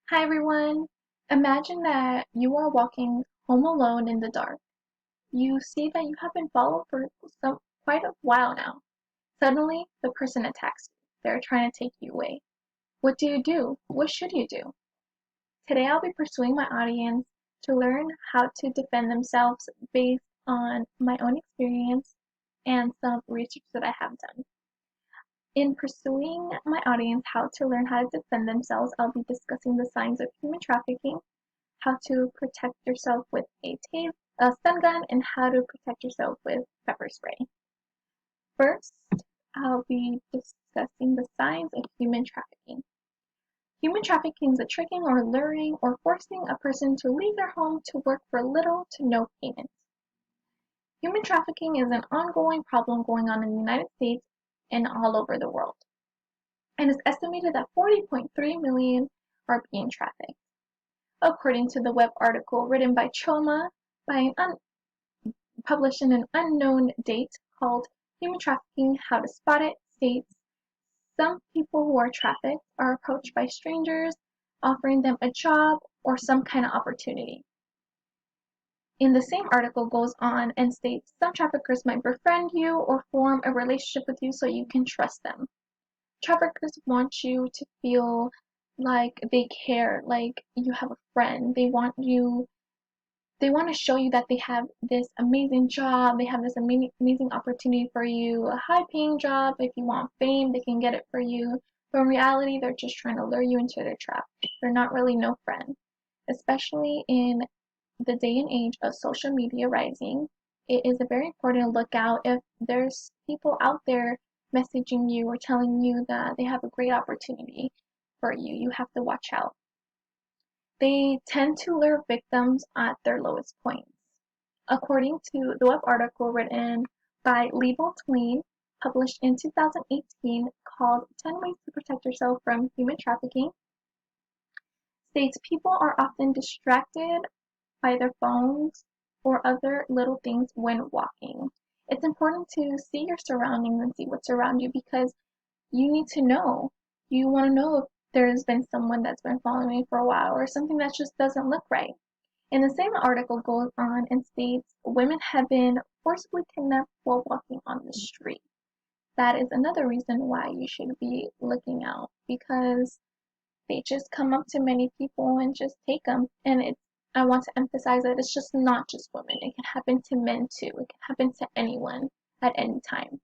Hi everyone! Imagine that you are walking home alone in the dark. You see that you have been followed for quite a while now. Suddenly, the person attacks you. They're trying to take you away. What do you do? What should you do? Today I'll be pursuing my audience to learn how to defend themselves based on my own experience and some research that I have done. In pursuing my audience how to learn how to defend themselves, I'll be discussing the signs of human trafficking, how to protect yourself with a stun gun, and how to protect yourself with pepper spray. First, I'll be discussing the signs of human trafficking. Human trafficking is the tricking or luring or forcing a person to leave their home to work for little to no payment. Human trafficking is an ongoing problem going on in the United States and all over the world, and it's estimated that 40.3 million are being trafficked. According to the web article written by Choma published in an unknown date called Human Trafficking: How to Spot It, states some people who are trafficked are approached by strangers offering them a job or some kind of opportunity. In the same article goes on and states some traffickers might befriend you or form a relationship with you so you can trust them. Traffickers want you to feel like they care, like you have a friend. They want to show you that they have this amazing job, they have this amazing opportunity for you, a high paying job. If you want fame, they can get it for you. But in reality, they're just trying to lure you into their trap. They're not really no friend. Especially in the day and age of social media rising, it is very important to look out if there's people out there messaging you or telling you that they have a great opportunity for you. You have to watch out. They tend to lure victims at their lowest points. According to the web article written by Level Twain, published in 2018, called 10 Ways to Protect Yourself from Human Trafficking, states people are often distracted by their phones or other little things when walking. It's important to see your surroundings and see what's around you because you need to know. You want to know if there's been someone that's been following you for a while or something that just doesn't look right. And the same article goes on and states women have been forcibly kidnapped while walking on the street. That is another reason why you should be looking out because they just come up to many people and just take them. And I want to emphasize that it's just not just women. It can happen to men too. It can happen to anyone at any time.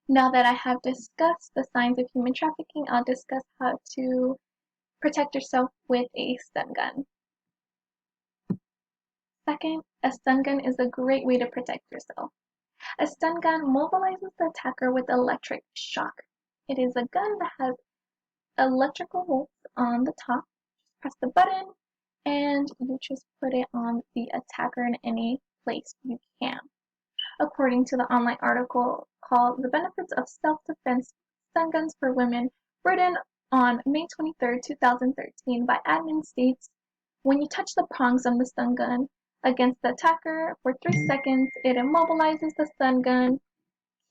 Now that I have discussed the signs of human trafficking, I'll discuss how to protect yourself with a stun gun. Second, a stun gun is a great way to protect yourself. A stun gun mobilizes the attacker with electric shock. It is a gun that has electrical bolts on the top. Just press the button and you just put it on the attacker in any place you can. According to the online article called The Benefits of Self-Defense Stun Guns for Women, written on May 23, 2013 by admin states, when you touch the prongs of the stun gun against the attacker for 3 seconds, it immobilizes the stun gun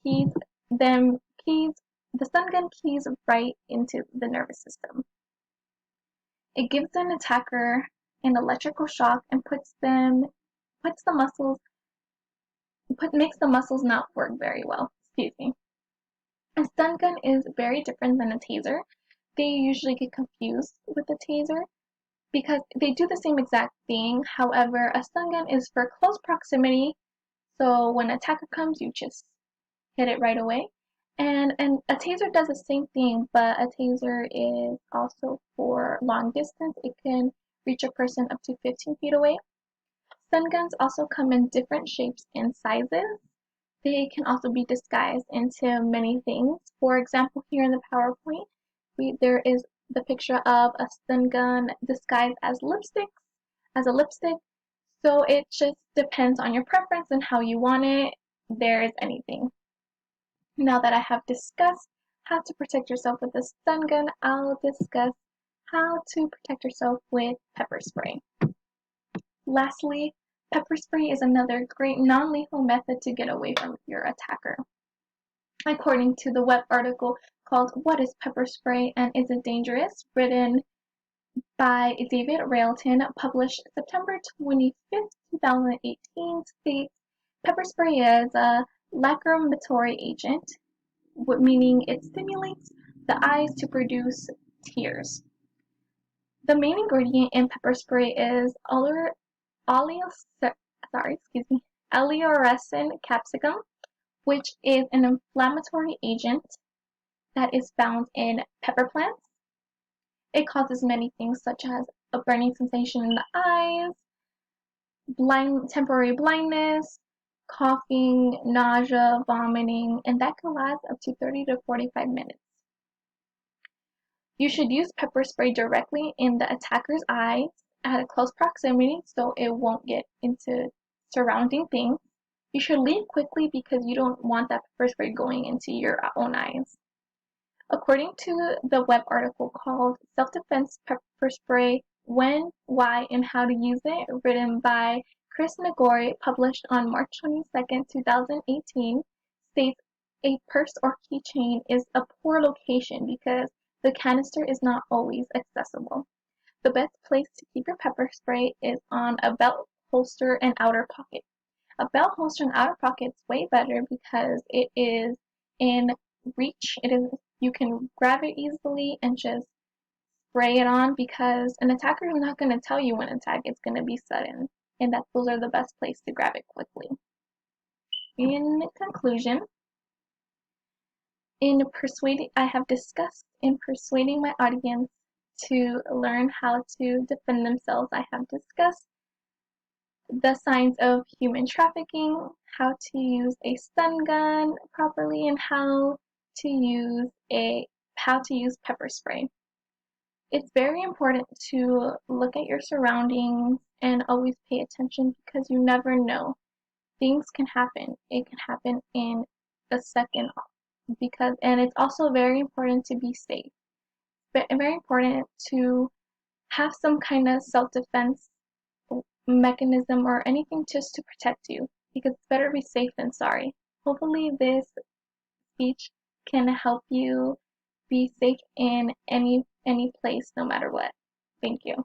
keys, the stun gun keys right into the nervous system. It gives an attacker an electrical shock and makes the muscles not work very well. Excuse me. A stun gun is very different than a taser. They usually get confused with a taser because they do the same exact thing. However, a stun gun is for close proximity. So when an attacker comes, you just hit it right away. And a taser does the same thing, but a taser is also for long distance. It can reach a person up to 15 feet away. Stun guns also come in different shapes and sizes. They can also be disguised into many things. For example, here in the PowerPoint, there is the picture of a stun gun disguised as a lipstick. So it just depends on your preference and how you want it. There is anything. Now that I have discussed how to protect yourself with a stun gun, I'll discuss how to protect yourself with pepper spray. Lastly, pepper spray is another great non-lethal method to get away from your attacker. According to the web article called What is Pepper Spray and Is It Dangerous?, written by David Railton, published September 25th, 2018, states pepper spray is a lacrimatory agent, meaning it stimulates the eyes to produce tears. The main ingredient in pepper spray is aleoresin capsicum, which is an inflammatory agent that is found in pepper plants. It causes many things such as a burning sensation in the eyes, temporary blindness, coughing, nausea, vomiting, and that can last up to 30 to 45 minutes. You should use pepper spray directly in the attacker's eyes at a close proximity so it won't get into surrounding things. You should leave quickly because you don't want that pepper spray going into your own eyes. According to the web article called Self-Defense Pepper Spray, When, Why, and How to Use It, written by Chris Nagori, published on March 22, 2018, states a purse or keychain is a poor location because the canister is not always accessible. The best place to keep your pepper spray is on a belt holster and outer pocket. A belt holster and outer pocket is way better because it is in reach. You can grab it easily and just spray it on because an attacker is not going to tell you when to attack. It's going to be sudden, and those are the best place to grab it quickly. In conclusion, I have discussed in persuading my audience to learn how to defend themselves. I have discussed the signs of human trafficking, how to use a stun gun properly, and how to use pepper spray. It's very important to look at your surroundings and always pay attention because you never know. Things can happen. It can happen in a second and it's also very important to be safe. But very important to have some kind of self-defense mechanism or anything just to protect you because it's better to be safe than sorry. Hopefully this speech can help you be safe in any place no matter what. Thank you.